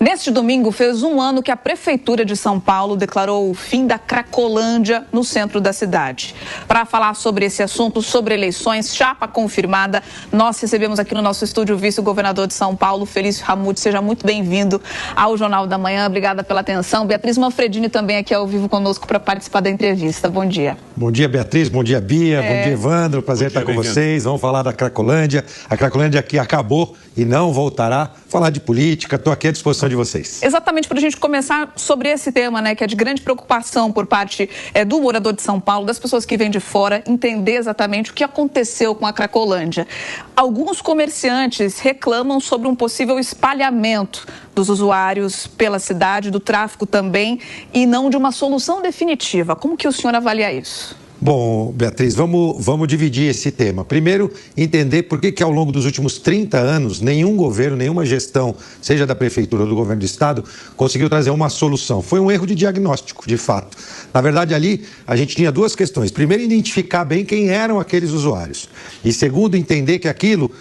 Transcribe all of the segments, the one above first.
Neste domingo, fez um ano que a Prefeitura de São Paulo declarou o fim da Cracolândia no centro da cidade. Para falar sobre esse assunto, sobre eleições, chapa confirmada, nós recebemos aqui no nosso estúdio o vice-governador de São Paulo, Felício Ramute. Seja muito bem-vindo ao Jornal da Manhã. Obrigada pela atenção. Beatriz Manfredini também aqui ao vivo conosco para participar da entrevista. Bom dia. Bom dia, Beatriz. Bom dia, Bia. Bom dia, Evandro. Prazer estar com vocês. Vamos falar da Cracolândia. A Cracolândia que acabou e não voltará. Falar de política. Estou aqui à disposição de vocês. Exatamente, para a gente começar sobre esse tema, né, que é de grande preocupação por parte do morador de São Paulo, das pessoas que vêm de fora, entender exatamente o que aconteceu com a Cracolândia. Alguns comerciantes reclamam sobre um possível espalhamento dos usuários pela cidade, do tráfico também, e não de uma solução definitiva. Como que o senhor avalia isso? Bom, Beatriz, vamos dividir esse tema. Primeiro, entender por que ao longo dos últimos 30 anos, nenhum governo, nenhuma gestão, seja da Prefeitura ou do Governo do Estado, conseguiu trazer uma solução. Foi um erro de diagnóstico, de fato. Na verdade, ali, a gente tinha duas questões. Primeiro, identificar bem quem eram aqueles usuários. E segundo, entender que aquilo...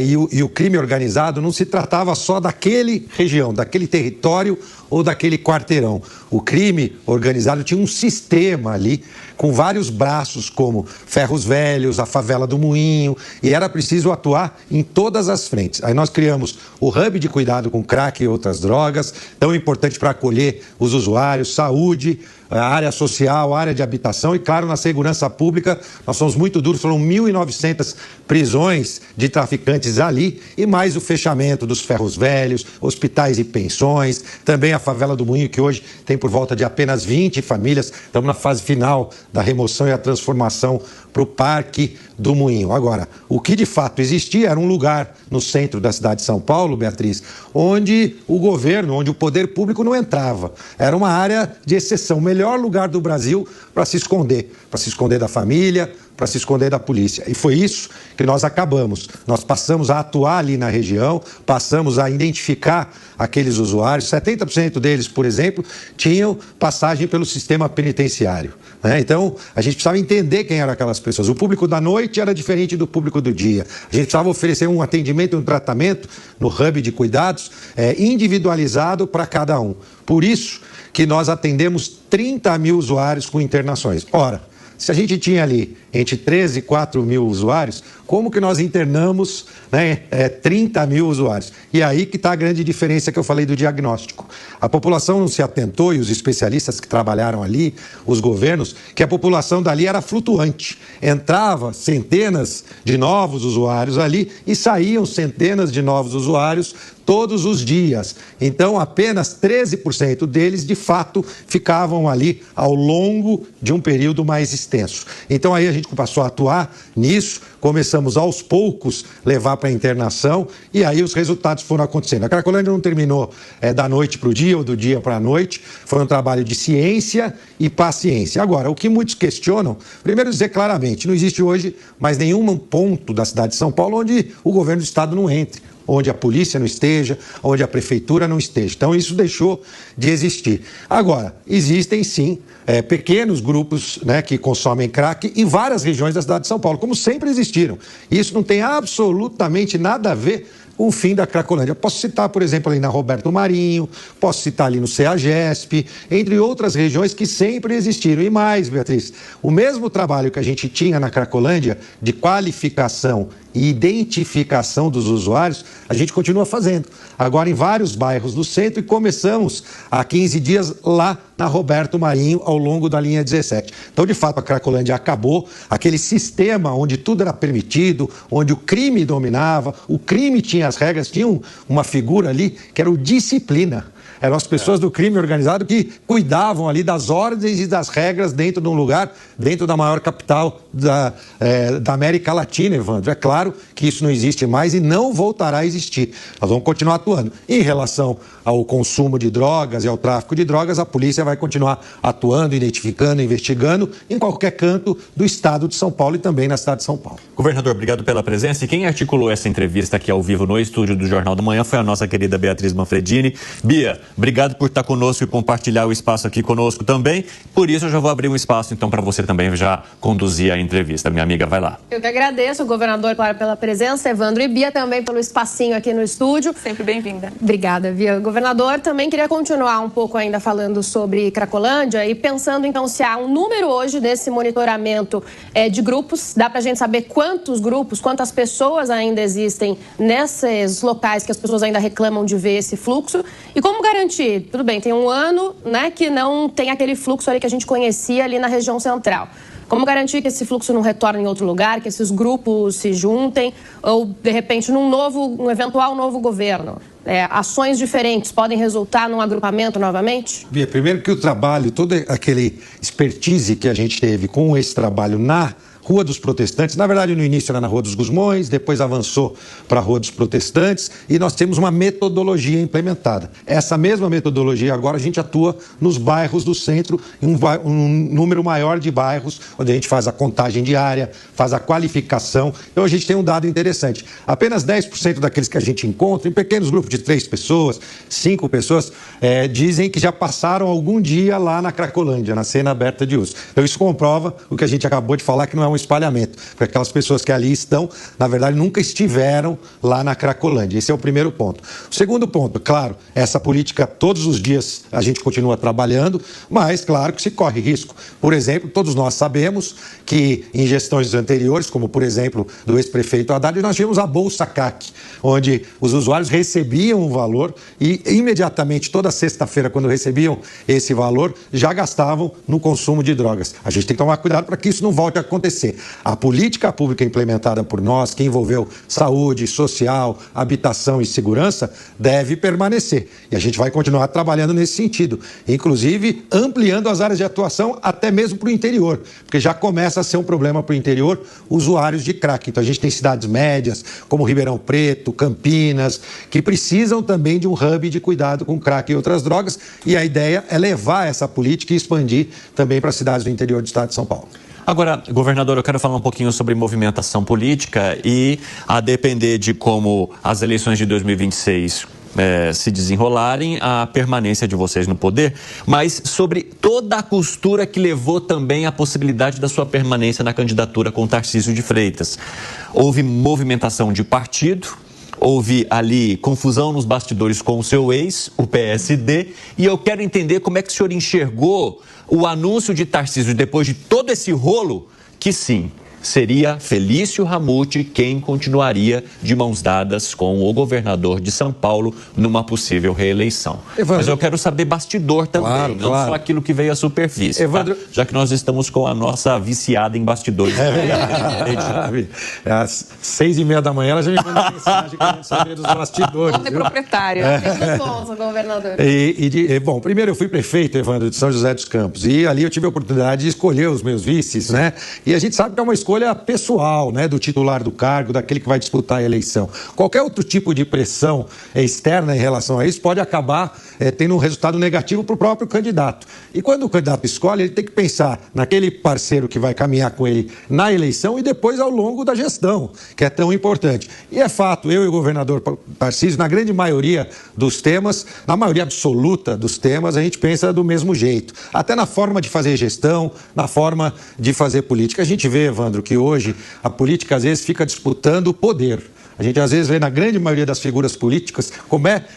E o crime organizado não se tratava só daquele região, daquele território ou daquele quarteirão. O crime organizado tinha um sistema ali com vários braços, como Ferros Velhos, a Favela do Moinho, e era preciso atuar em todas as frentes. Aí nós criamos o Hub de Cuidado com Crack e outras drogas, tão importante para acolher os usuários, saúde, a área social, a área de habitação e, claro, na segurança pública. Nós somos muito duros, foram 1.900 prisões de traficantes ali e mais o fechamento dos Ferros Velhos, hospitais e pensões, também a Favela do Moinho, que hoje tem por volta de apenas 20 famílias. Estamos na fase final da remoção e a transformação para o Parque do Moinho. Agora, o que de fato existia era um lugar no centro da cidade de São Paulo, Beatriz, onde o governo, onde o poder público não entrava. Era uma área de exceção, o melhor lugar do Brasil para se esconder da família, para se esconder da polícia. E foi isso que nós acabamos. Nós passamos a atuar ali na região, passamos a identificar aqueles usuários. 70% deles, por exemplo, tinham passagem pelo sistema penitenciário, né? Então, a gente precisava entender quem eram aquelas pessoas. O público da noite era diferente do público do dia. A gente precisava oferecer um atendimento, um tratamento no Hub de Cuidados individualizado para cada um. Por isso que nós atendemos 30 mil usuários com internações. Ora, se a gente tinha ali entre 13 e 4 mil usuários, como que nós internamos 30 mil usuários? E aí que está a grande diferença que eu falei do diagnóstico. A população não se atentou, e os especialistas que trabalharam ali, os governos, que a população dali era flutuante. Entrava centenas de novos usuários ali e saíam centenas de novos usuários todos os dias. Então, apenas 13% deles, de fato, ficavam ali ao longo de um período mais extenso. Então, aí a gente passou a atuar nisso, começamos aos poucos levar para a internação e aí os resultados foram acontecendo. A Cracolândia não terminou da noite para o dia ou do dia para a noite, foi um trabalho de ciência e paciência. Agora, o que muitos questionam, primeiro dizer claramente, não existe hoje mais nenhum ponto da cidade de São Paulo onde o governo do estado não entre, onde a polícia não esteja, onde a prefeitura não esteja. Então, isso deixou de existir. Agora, existem sim pequenos grupos, né, que consomem crack em várias regiões da cidade de São Paulo, como sempre existiram. Isso não tem absolutamente nada a ver com o fim da Cracolândia. Posso citar, por exemplo, ali na Roberto Marinho, posso citar ali no CEAGESP, entre outras regiões que sempre existiram. E mais, Beatriz, o mesmo trabalho que a gente tinha na Cracolândia de qualificação e identificação dos usuários, a gente continua fazendo. Agora em vários bairros do centro e começamos há 15 dias lá na Roberto Marinho, ao longo da linha 17. Então, de fato, a Cracolândia acabou, aquele sistema onde tudo era permitido, onde o crime dominava, o crime tinha as regras, tinha uma figura ali que era o disciplina. Eram as pessoas do crime organizado que cuidavam ali das ordens e das regras dentro de um lugar, dentro da maior capital da América Latina, Evandro. É claro que isso não existe mais e não voltará a existir. Nós vamos continuar atuando. Em relação ao consumo de drogas e ao tráfico de drogas, a polícia vai continuar atuando, identificando, investigando em qualquer canto do estado de São Paulo e também na cidade de São Paulo. Governador, obrigado pela presença. E quem articulou essa entrevista aqui ao vivo no estúdio do Jornal da Manhã foi a nossa querida Beatriz Manfredini. Bia, obrigado por estar conosco e compartilhar o espaço aqui conosco também. Por isso, eu já vou abrir um espaço, então, para você também já conduzir a entrevista. Minha amiga, vai lá. Eu que agradeço, governador, claro, pela presença, Evandro e Bia também pelo espacinho aqui no estúdio. Sempre bem-vinda. Obrigada, Bia. Governador, também queria continuar um pouco ainda falando sobre Cracolândia e pensando, então, se há um número hoje desse monitoramento de grupos. Dá para a gente saber quantos grupos, quantas pessoas ainda existem nesses locais que as pessoas ainda reclamam de ver esse fluxo. E como garantir? Tudo bem, tem um ano, né, que não tem aquele fluxo ali que a gente conhecia ali na região central. Como garantir que esse fluxo não retorne em outro lugar, que esses grupos se juntem ou, de repente, num eventual novo governo? Ações diferentes podem resultar num agrupamento novamente? Bia, primeiro que o trabalho, toda aquele expertise que a gente teve com esse trabalho na Rua dos Protestantes, na verdade no início era na Rua dos Gusmões, depois avançou para a Rua dos Protestantes e nós temos uma metodologia implementada. Essa mesma metodologia agora a gente atua nos bairros do centro, em um número maior de bairros, onde a gente faz a contagem diária, faz a qualificação. Então a gente tem um dado interessante. Apenas 10% daqueles que a gente encontra, em pequenos grupos de 3 pessoas, 5 pessoas, dizem que já passaram algum dia lá na Cracolândia, na cena aberta de uso. Então isso comprova o que a gente acabou de falar, que não é um espalhamento, porque aquelas pessoas que ali estão, na verdade, nunca estiveram lá na Cracolândia. Esse é o primeiro ponto. O segundo ponto, claro, essa política todos os dias a gente continua trabalhando, mas claro que se corre risco. Por exemplo, todos nós sabemos que em gestões anteriores, como por exemplo do ex-prefeito Haddad, nós tínhamos a Bolsa CAC, onde os usuários recebiam um valor e imediatamente, toda sexta-feira, quando recebiam esse valor, já gastavam no consumo de drogas. A gente tem que tomar cuidado para que isso não volte a acontecer. A política pública implementada por nós, que envolveu saúde, social, habitação e segurança, deve permanecer. E a gente vai continuar trabalhando nesse sentido, inclusive ampliando as áreas de atuação até mesmo para o interior, porque já começa a ser um problema para o interior usuários de crack. Então a gente tem cidades médias, como Ribeirão Preto, Campinas, que precisam também de um hub de cuidado com crack e outras drogas, e a ideia é levar essa política e expandir também para cidades do interior do estado de São Paulo. Agora, governador, eu quero falar um pouquinho sobre movimentação política e, a depender de como as eleições de 2026 se desenrolarem, a permanência de vocês no poder, mas sobre toda a costura que levou também à possibilidade da sua permanência na candidatura com Tarcísio de Freitas. Houve movimentação de partido, houve ali confusão nos bastidores com o seu ex, o PSD, e eu quero entender como é que o senhor enxergou o anúncio de Tarcísio depois de todo esse rolo, que sim, seria Felício Ramute quem continuaria de mãos dadas com o governador de São Paulo numa possível reeleição. Evandro, mas eu quero saber bastidor também, não só aquilo que veio à superfície, Evandro, tá? Já que nós estamos com a nossa viciada em bastidores. Às 6h30 da manhã ela já me manda mensagem querendo saber dos bastidores. Você é proprietário. Bom, governador. Bom, primeiro eu fui prefeito, Evandro, de São José dos Campos, e ali eu tive a oportunidade de escolher os meus vices, né? E a gente sabe que é uma escolha pessoal, né, do titular do cargo, daquele que vai disputar a eleição. Qualquer outro tipo de pressão externa em relação a isso pode acabar tendo um resultado negativo para o próprio candidato. E quando o candidato escolhe, ele tem que pensar naquele parceiro que vai caminhar com ele na eleição e depois ao longo da gestão, que é tão importante. E é fato, eu e o governador Tarcísio, na grande maioria dos temas, na maioria absoluta dos temas, a gente pensa do mesmo jeito. Até na forma de fazer gestão, na forma de fazer política. A gente vê, Evandro, que hoje a política às vezes fica disputando o poder. A gente às vezes vê na grande maioria das figuras políticas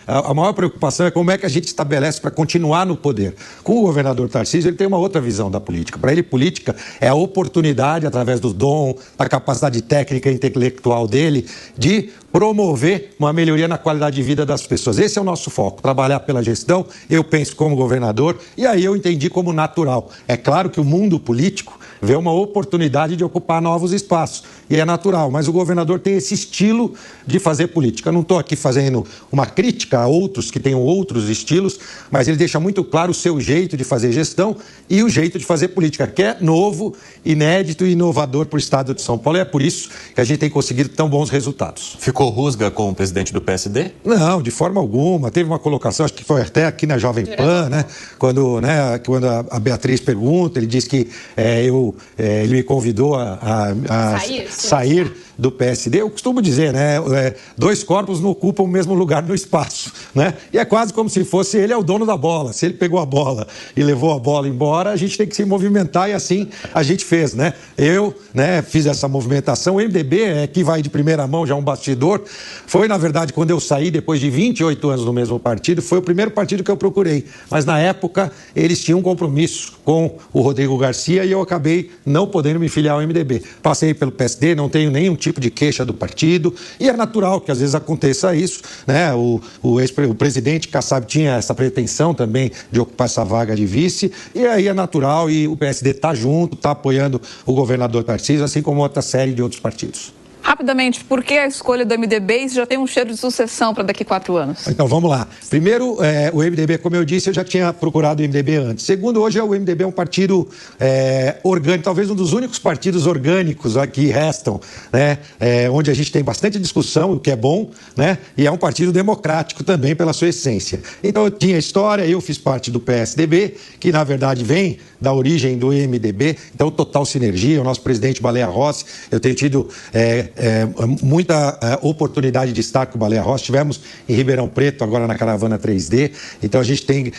a maior preocupação é como é que a gente estabelece para continuar no poder. Com o governador Tarcísio, ele tem uma outra visão da política. Para ele, política é a oportunidade, através do dom, da capacidade técnica e intelectual dele, de promover uma melhoria na qualidade de vida das pessoas. Esse é o nosso foco, trabalhar pela gestão. Eu penso como governador e aí eu entendi como natural. É claro que o mundo político vê uma oportunidade de ocupar novos espaços e é natural, mas o governador tem esse estilo de fazer política. Eu não estou aqui fazendo uma crítica a outros que tenham outros estilos, mas ele deixa muito claro o seu jeito de fazer gestão e o jeito de fazer política, que é novo, inédito e inovador para o estado de São Paulo. E é por isso que a gente tem conseguido tão bons resultados. Ficou rusga com o presidente do PSD? Não, de forma alguma. Teve uma colocação, acho que foi até aqui na Jovem Pan, né? Quando a Beatriz pergunta, ele diz que ele me convidou a sair do PSD. Eu costumo dizer, né? Dois corpos não ocupam o mesmo lugar no espaço, né? E é quase como se fosse ele é o dono da bola. Se ele pegou a bola e levou a bola embora, a gente tem que se movimentar e assim a gente fez, né? Eu, né, fiz essa movimentação. O MDB, que vai de primeira mão, já um bastidor, foi, na verdade, quando eu saí, depois de 28 anos no mesmo partido, foi o primeiro partido que eu procurei. Mas, na época, eles tinham um compromisso com o Rodrigo Garcia e eu acabei não podendo me filiar ao MDB. Passei pelo PSD, não tenho nenhum tipo de queixa do partido e é natural que às vezes aconteça isso, né? O presidente Kassab tinha essa pretensão também de ocupar essa vaga de vice e aí é natural e o PSD está junto, está apoiando o governador Tarcísio, assim como outra série de outros partidos. Rapidamente, por que a escolha do MDB se já tem um cheiro de sucessão para daqui a 4 anos? Então, vamos lá. Primeiro, o MDB, como eu disse, eu já tinha procurado o MDB antes. Segundo, hoje o MDB é um partido orgânico, talvez um dos únicos partidos orgânicos que restam, né? Onde a gente tem bastante discussão, o que é bom, né? E é um partido democrático também pela sua essência. Então, eu tinha história, eu fiz parte do PSDB, que na verdade vem da origem do MDB, então total sinergia, o nosso presidente Baleia Rossi, eu tenho tido muita oportunidade de estar com o Baleia Rossi, estivemos em Ribeirão Preto agora na Caravana 3D, então a gente tem,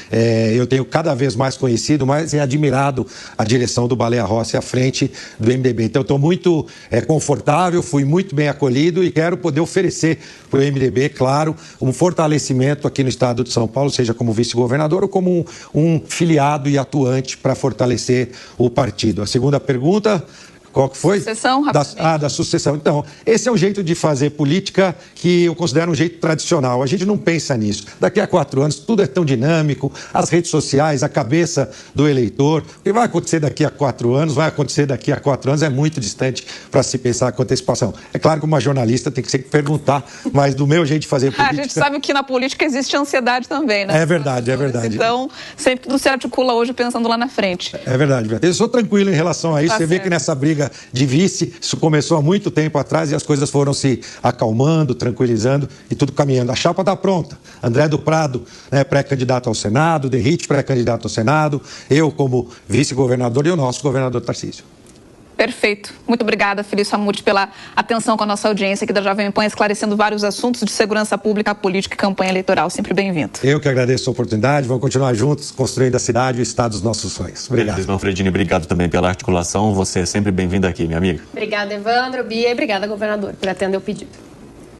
eu tenho cada vez mais conhecido, mais admirado a direção do Baleia Rossi à frente do MDB, então eu estou muito confortável, fui muito bem acolhido e quero poder oferecer para o MDB, claro, um fortalecimento aqui no estado de São Paulo, seja como vice-governador ou como um filiado e atuante para fortalecer o partido. A segunda pergunta... Qual que foi? Sucessão, rapidamente. Da sucessão. Então, esse é um jeito de fazer política que eu considero um jeito tradicional. A gente não pensa nisso. Daqui a 4 anos, tudo é tão dinâmico, as redes sociais, a cabeça do eleitor. O que vai acontecer daqui a 4 anos, vai acontecer daqui a 4 anos, é muito distante para se pensar com antecipação. É claro que uma jornalista tem que sempre perguntar, mas do meu jeito de fazer política... A gente sabe que na política existe ansiedade também, né? É verdade, é verdade. Então, sempre tudo se articula hoje pensando lá na frente. É verdade. Eu sou tranquilo em relação a isso. Você vê que nessa briga de vice, isso começou há muito tempo atrás e as coisas foram se acalmando, tranquilizando e tudo caminhando. A chapa está pronta. André do Prado, né, pré-candidato ao Senado, Derrite, pré-candidato ao Senado, eu como vice-governador e o nosso governador Tarcísio. Perfeito. Muito obrigada, Felício Ramute, pela atenção com a nossa audiência aqui da Jovem Pan, esclarecendo vários assuntos de segurança pública, política e campanha eleitoral. Sempre bem-vindo. Eu que agradeço a oportunidade. Vamos continuar juntos, construindo a cidade e o estado dos nossos sonhos. Obrigado. Manfredini, obrigado também pela articulação. Você é sempre bem-vindo aqui, minha amiga. Obrigada, Evandro, Bia, e obrigada, governador, por atender o pedido.